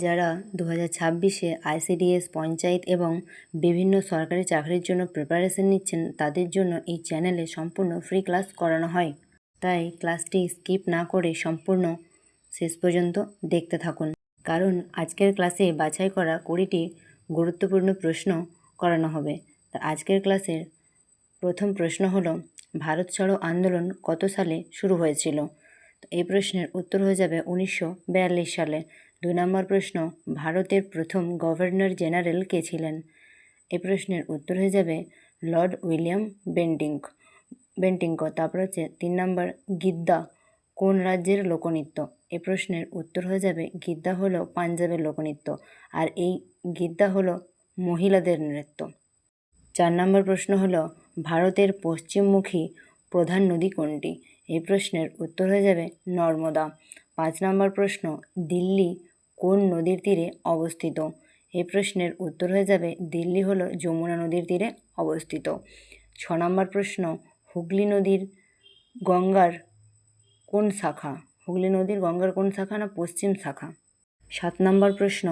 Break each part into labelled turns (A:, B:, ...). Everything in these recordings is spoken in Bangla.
A: যারা 2026-এ আইসিডিএস, পঞ্চায়েত এবং বিভিন্ন সরকারি চাকরির জন্য প্রিপারেশন নিচ্ছেন তাদের জন্য এই চ্যানেলে সম্পূর্ণ ফ্রি ক্লাস করানো হয়। তাই ক্লাসটি স্কিপ না করে সম্পূর্ণ শেষ পর্যন্ত দেখতে থাকুন, কারণ আজকের ক্লাসে বাছাই করা 20টি গুরুত্বপূর্ণ প্রশ্ন করানো হবে। তা আজকের ক্লাসের প্রথম প্রশ্ন হলো, ভারত ছাড়ো আন্দোলন কত সালে শুরু হয়েছিল? তো এই প্রশ্নের উত্তর হয়ে যাবে 1942 সালে। 2 নম্বর প্রশ্ন, ভারতের প্রথম গভর্নর জেনারেল কে ছিলেন? এই প্রশ্নের উত্তর হয়ে যাবে লর্ড উইলিয়াম বেন্টিঙ্ক। তারপর হচ্ছে 3 নম্বর, গিদ্দা কোন রাজ্যের লোকনৃত্য? এই প্রশ্নের উত্তর হয়ে যাবে গিদ্দা হলো পাঞ্জাবের লোকনৃত্য, আর এই গিদ্দা হলো মহিলাদের নৃত্য। 4 নম্বর প্রশ্ন হলো, ভারতের পশ্চিমমুখী প্রধান নদী কোনটি? এই প্রশ্নের উত্তর হয়ে যাবে নর্মদা। 5 নম্বর প্রশ্ন, দিল্লি কোন নদীর তীরে অবস্থিত? এই প্রশ্নের উত্তর হয়ে যাবে দিল্লি হলো যমুনা নদীর তীরে অবস্থিত। 6 নম্বর প্রশ্ন, হুগলি নদীর গঙ্গার কোন শাখা? হুগলি নদীর গঙ্গার কোন শাখা? না পশ্চিম শাখা। 7 নম্বর প্রশ্ন,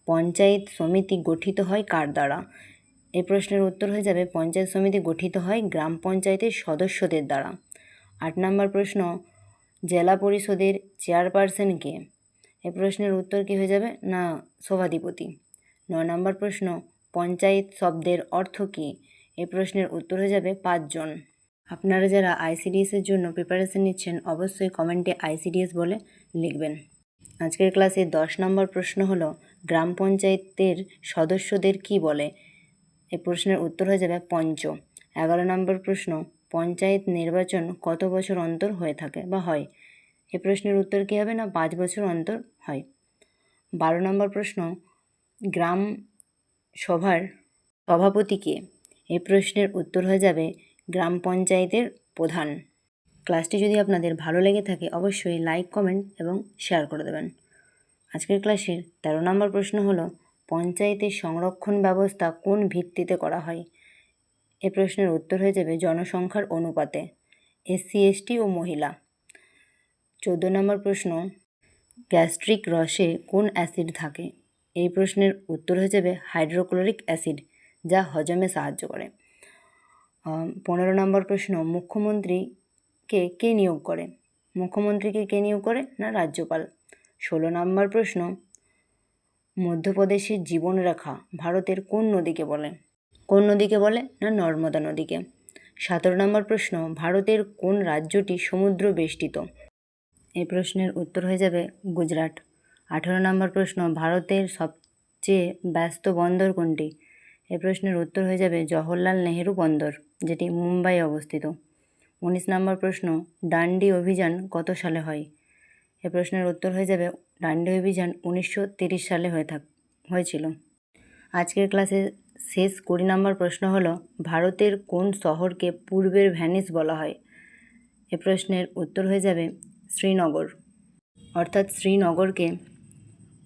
A: পঞ্চায়েত সমিতি গঠিত হয় কার দ্বারা? এই প্রশ্নের উত্তর হয়ে যাবে পঞ্চায়েত সমিতি গঠিত হয় গ্রাম পঞ্চায়েতের সদস্যদের দ্বারা। 8 নম্বর প্রশ্ন, জেলা পরিষদের চেয়ারপারসন কে? এই প্রশ্নের উত্তর কী হয়ে যাবে? না সভাধিপতি। 9 নম্বর প্রশ্ন, পঞ্চায়েত শব্দের অর্থ কী? এই প্রশ্নের উত্তর হয়ে যাবে 5 জন। আপনারা যারা আইসিডিএসের জন্য প্রিপারেশন নিচ্ছেন অবশ্যই কমেন্টে আইসিডিএস বলে লিখবেন। আজকের ক্লাসে 10 নম্বর প্রশ্ন হলো, গ্রাম পঞ্চায়েতের সদস্যদের কি বলে? এই প্রশ্নের উত্তর হয়ে যাবে পঞ্চ। 11 নম্বর প্রশ্ন, পঞ্চায়েত নির্বাচন কত বছর অন্তর হয়ে থাকে বা হয়? এই প্রশ্নের উত্তর কী হবে? না 5 বছর অন্তর হয়। 12 নম্বর প্রশ্ন, গ্রাম সভার সভাপতি কে? এই প্রশ্নের উত্তর হয়ে যাবে গ্রাম পঞ্চায়েতের প্রধান। ক্লাসটি যদি আপনাদের ভালো লেগে থাকে অবশ্যই লাইক, কমেন্ট এবং শেয়ার করে দেবেন। আজকের ক্লাসের 13 নম্বর প্রশ্ন হলো, পঞ্চায়েতের সংরক্ষণ ব্যবস্থা কোন ভিত্তিতে করা হয়? এ প্রশ্নের উত্তর হয়ে যাবে জনসংখ্যার অনুপাতে, এসসি, এসটি ও মহিলা। 14 নম্বর প্রশ্ন, গ্যাস্ট্রিক রসে কোন অ্যাসিড থাকে? এই প্রশ্নের উত্তর হয়ে যাবে হাইড্রোক্লোরিক অ্যাসিড, যা হজমে সাহায্য করে। 15 নম্বর প্রশ্ন, মুখ্যমন্ত্রীকে কে নিয়োগ করে? মুখ্যমন্ত্রীকে কে নিয়োগ করে? না রাজ্যপাল। 16 নম্বর প্রশ্ন, মধ্যপ্রদেশের জীবনরেখা ভারতের কোন নদীকে বলে? কোন নদীকে বলে? না নর্মদা নদীকে। 17 নম্বর প্রশ্ন, ভারতের কোন রাজ্যটি সমুদ্র বেষ্টিত? এই প্রশ্নের উত্তর হয়ে যাবে গুজরাট। 18 নম্বর প্রশ্ন, ভারতের সবচেয়ে ব্যস্ত বন্দর কোনটি? এই প্রশ্নের উত্তর হয়ে যাবে জওহরলাল নেহেরু বন্দর, যেটি মুম্বাই অবস্থিত। 19 নম্বর প্রশ্ন, ডান্ডি অভিযান কত সালে হয়? এই প্রশ্নের উত্তর হয়ে যাবে ডান্ডি অভিযান 1930 সালে হয়েছিল। আজকের ক্লাসে শেষ 20 নম্বর প্রশ্ন হলো, ভারতের কোন শহরকে পূর্বের ভেনিস বলা হয়? এ প্রশ্নের উত্তর হয়ে যাবে শ্রীনগর, অর্থাৎ শ্রীনগরকে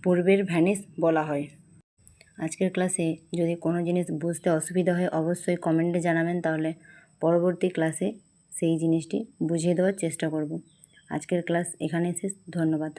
A: পূর্বের ভেনিস বলা হয়। আজকের ক্লাসে যদি কোনো জিনিস বুঝতে অসুবিধা হয় অবশ্যই কমেন্টে জানাবেন, তাহলে পরবর্তী ক্লাসে সেই জিনিসটি বুঝিয়ে দেওয়ার চেষ্টা করব। আজকের ক্লাস এখানেই শেষ। ধন্যবাদ।